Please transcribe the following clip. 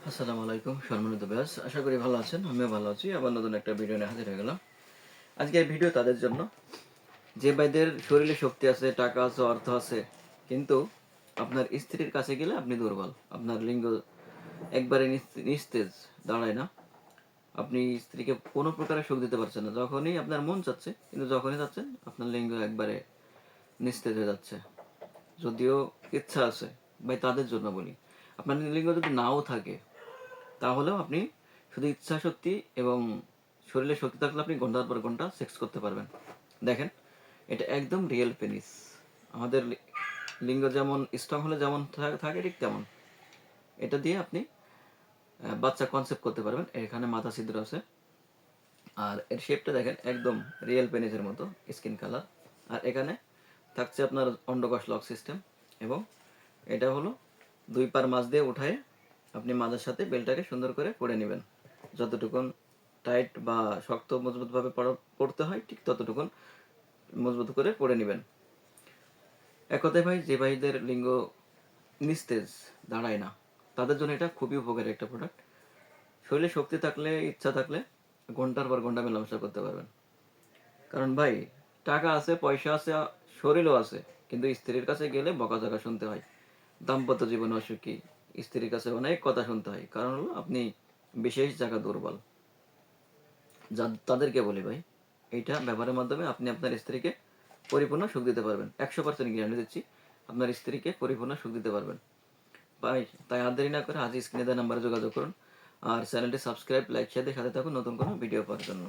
আসসালামু আলাইকুম সম্মানিত ব্যাস, আশা করি ভালো আছেন। আমিও ভালো আছি। আবার নতুন একটা ভিডিও নিয়ে হাজির হয়ে গেলাম। আজকের ভিডিও তাদের জন্য যে ভাইদের শরীরে শক্তি আছে, টাকা আছে, অর্থ আছে, কিন্তু আপনার স্ত্রীর কাছে গেলে আপনি দুর্বল, আপনার লিঙ্গ একবারে নিস্তেজ, দাঁড়ায় না। আপনি স্ত্রীকে কোনো প্রকারে সুখ দিতে পারছেন না। যখনই আপনার মন চাচ্ছে, কিন্তু যখনই চাচ্ছেন আপনার লিঙ্গ একবারে নিস্তেজ হয়ে যাচ্ছে। যদিও ইচ্ছা আছে, ভাই তাদের জন্য বলি। আপনার লিঙ্গ যদি নাও থাকে, তাহলেও আপনি শুধু ইচ্ছা শক্তি এবং শরীরে শক্তি থাকলে আপনি ঘন্টার পর ঘন্টা সেক্স করতে পারবেন। দেখেন, এটা একদম রিয়েল পেনিস। আমাদের লিঙ্গ যেমন স্ট্রং হলে যেমন থাকে ঠিক তেমন এটা দিয়ে আপনি বাচ্চা কনসেপ্ট করতে পারবেন। এখানে মাথা ছিদ্র আছে, আর এর শেপটা দেখেন একদম রিয়েল পেনিসের মতো, স্কিন কালার। আর এখানে থাকছে আপনার অন্ডকোষ লক সিস্টেম, এবং এটা হলো দুই পার মাছ দিয়ে উঠায় আপনি মাঝের সাথে বেলটাকে সুন্দর করে পরে নেবেন। যতটুকুন টাইট বা শক্ত মজবুতভাবে পড়তে হয় ঠিক ততটুকুন মজবুত করে পরে নেবেন। এক কথায় ভাই, যে ভাইদের লিঙ্গ নিস্তেজ, দাঁড়ায় না, তাদের জন্য এটা খুবই উপকারী একটা প্রোডাক্ট। শরীরে শক্তি থাকলে, ইচ্ছা থাকলে ঘন্টার পর ঘন্টা মেলামেশা করতে পারবেন। কারণ ভাই, টাকা আছে, পয়সা আছে, শরীরও আছে, কিন্তু স্ত্রীর কাছে গেলে বকাঝকা শুনতে হয়। দাম্পত্য জীবনে অসুখী, স্ত্রীর কাছে অনেক কথা শুনতে হয়, কারণ হলো আপনি বিশেষ জায়গা দুর্বল। তাদেরকে বলি ভাই, এইটা ব্যবহারের মাধ্যমে আপনি আপনার স্ত্রীকে পরিপূর্ণ সুখ দিতে পারবেন। 100% গ্যারান্টি দিচ্ছি, আপনার স্ত্রীকে পরিপূর্ণ সুখ দিতে পারবেন ভাই। তাই আর দেরি না করে আজ স্ক্রিনে দেওয়া নাম্বারে যোগাযোগ করুন, আর চ্যানেলটি সাবস্ক্রাইব, লাইক, শেয়ার দিয়ে সাথে থাকুন নতুন কোনো ভিডিও পাওয়ার জন্য।